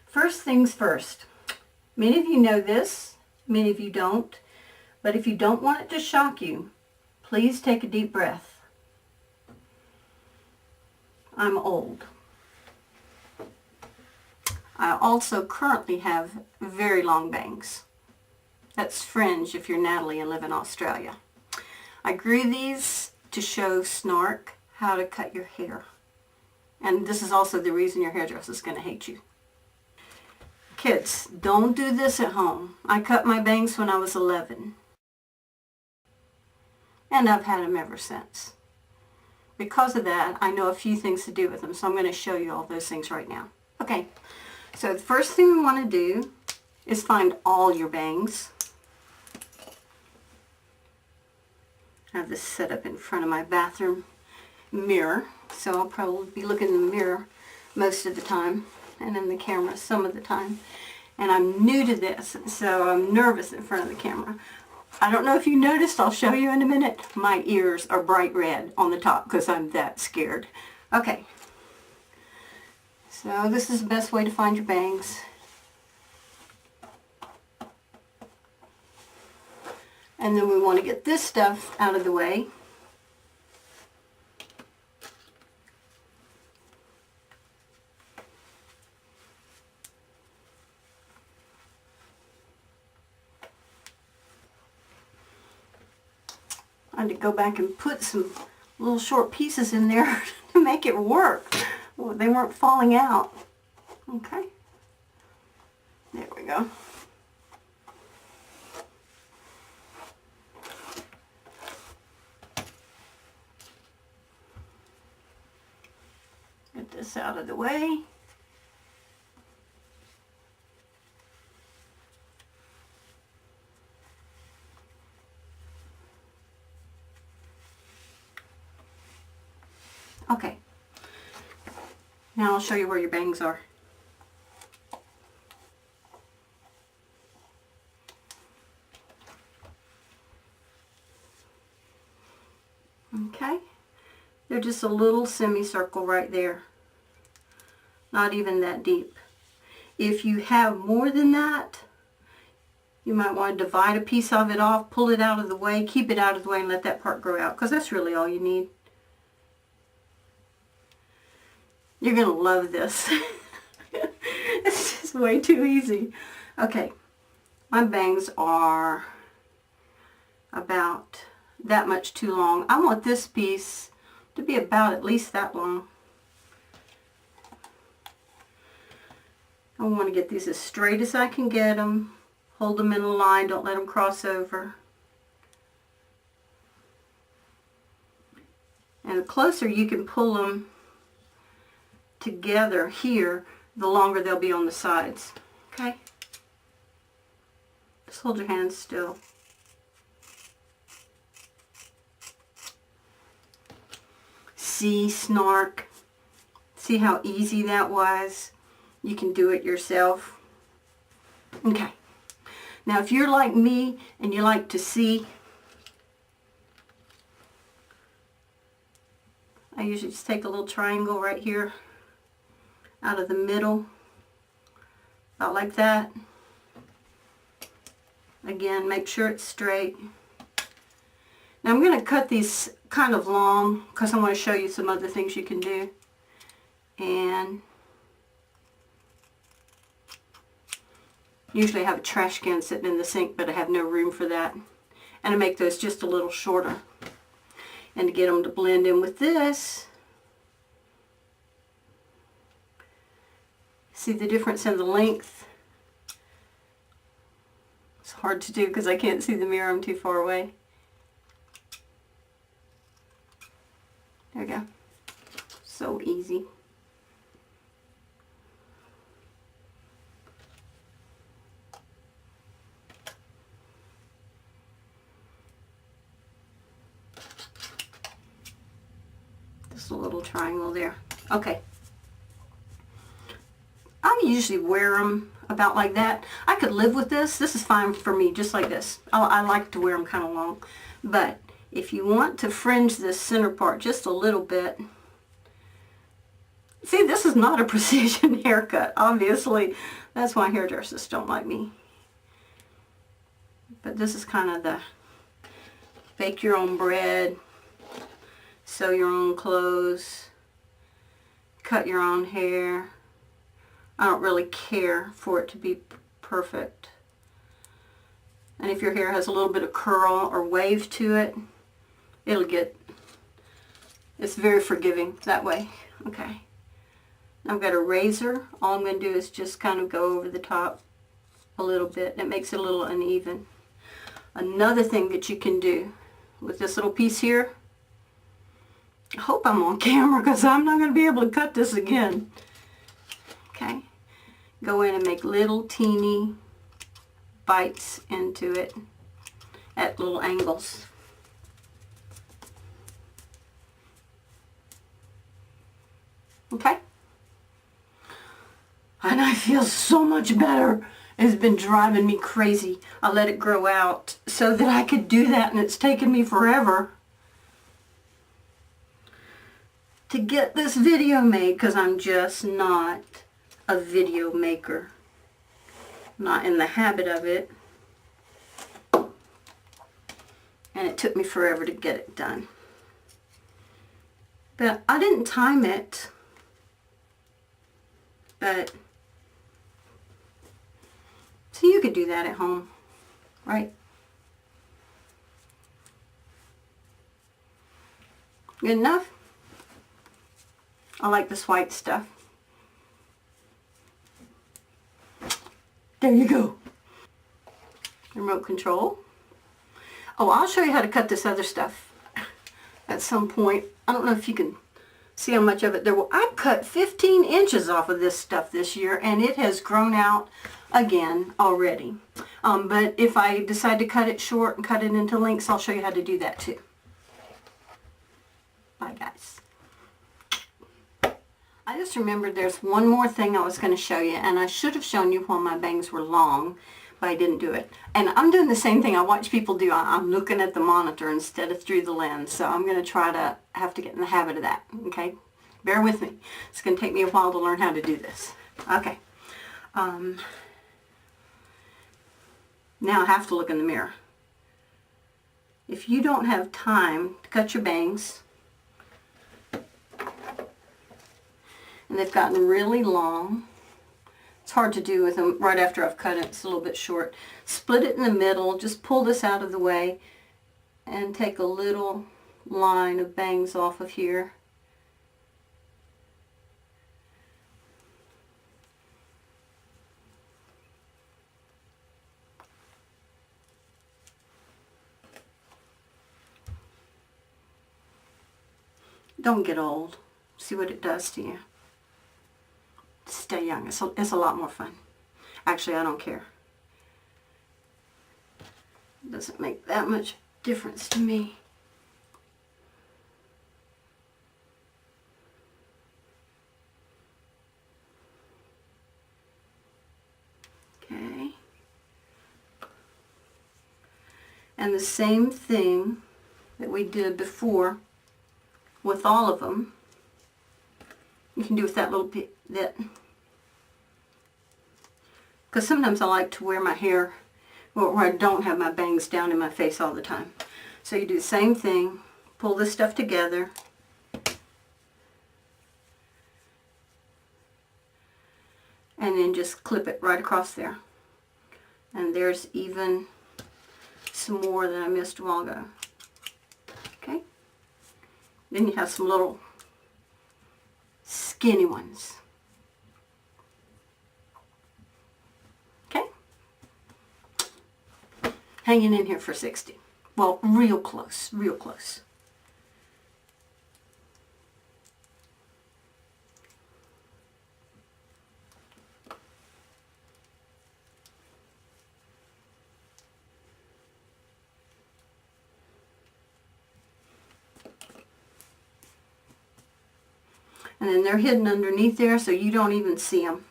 First things first. Many of you know this, many of you don't, but if you don't want it to shock you, please take a deep breath. I'm old. I also currently have very long bangs. That's fringe if you're Natalie and live in Australia. I grew these to show Snark how to cut your hair. And this is also the reason your hairdresser is going to hate you. Kids, don't do this at home. I cut my bangs when I was 11. And I've had them ever since. Because of that, I know a few things to do with them, so I'm going to show you all those things right now. Okay, so the first thing we want to do is find all your bangs. I have this set up in front of my bathroom mirror, so I'll probably be looking in the mirror most of the time and in the camera some of the time. And I'm new to this, so I'm nervous in front of the camera. I don't know if you noticed, I'll show you in a minute, my ears are bright red on the top because I'm that scared. Okay, so this is the best way to find your bangs. And then we want to get this stuff out of the way. I had to go back and put some little short pieces in there to make it work. Well, they weren't falling out. Okay. There we go. Get this out of the way. Okay, now I'll show you where your bangs are. Okay, they're just a little semicircle right there, not even that deep. If you have more than that, you might want to divide a piece of it off, pull it out of the way, keep it out of the way and let that part grow out, because that's really all you need. You're going to love this. It's just way too easy. Okay, my bangs are about that much too long. I want this piece to be about at least that long. I want to get these as straight as I can get them. Hold them in a line, don't let them cross over. And the closer you can pull them together here, the longer they'll be on the sides. Okay? Just hold your hands still. See, Snark? See how easy that was? You can do it yourself. Okay. Now if you're like me and you like to see, I usually just take a little triangle right here out of the middle, about like that. Again, make sure it's straight. Now I'm going to cut these kind of long because I want to show you some other things you can do. And usually I have a trash can sitting in the sink, but I have no room for that. And I make those just a little shorter. And to get them to blend in with this, see the difference in the length? It's hard to do because I can't see the mirror, I'm too far away. There we go. So easy. Just a little triangle there. Okay. I usually wear them about like that. I could live with this. This is fine for me, just like this. I like to wear them kind of long. But if you want to fringe this center part just a little bit, See, this is not a precision haircut, obviously. That's why hairdressers don't like me. But this is kind of the bake your own bread, sew your own clothes, cut your own hair. I don't really care for it to be perfect. And if your hair has a little bit of curl or wave to it, it's very forgiving that way. Okay. I've got a razor. All I'm going to do is just kind of go over the top a little bit. It makes it a little uneven. Another thing that you can do with this little piece here, I hope I'm on camera because I'm not going to be able to cut this again. Okay. Go in and make little teeny bites into it at little angles. Okay? And I feel so much better. It's been driving me crazy. I let it grow out so that I could do that, and it's taken me forever to get this video made because I'm just not a video maker. Not in the habit of it. And it took me forever to get it done. But I didn't time it. But so you could do that at home, right? Good enough? I like this white stuff. There you go. Remote control. Oh, I'll show you how to cut this other stuff at some point. I don't know if you can see how much of it there will. I've cut 15 inches off of this stuff this year, and it has grown out again already. But if I decide to cut it short and cut it into lengths, I'll show you how to do that too. Bye, guys. I just remembered there's one more thing I was going to show you, and I should have shown you while my bangs were long, but I didn't do it. And I'm doing the same thing I watch people do. I'm looking at the monitor instead of through the lens, so I'm going to try to have to get in the habit of that, okay? Bear with me. It's going to take me a while to learn how to do this. Okay. Now I have to look in the mirror. If you don't have time to cut your bangs, and they've gotten really long, it's hard to do with them right after I've cut it. It's a little bit short. Split it in the middle. Just pull this out of the way and take a little line of bangs off of here. Don't get old. See what it does to you. Stay young. It's a lot more fun. Actually, I don't care. It doesn't make that much difference to me. Okay. And the same thing that we did before with all of them, you can do with that little bit. Because sometimes I like to wear my hair where I don't have my bangs down in my face all the time. So you do the same thing, pull this stuff together, and then just clip it right across there. And there's even some more that I missed a while ago. Okay? Then you have some little skinny ones. Okay? Hanging in here for 60. Well, real close, real close. And then they're hidden underneath there, so you don't even see them.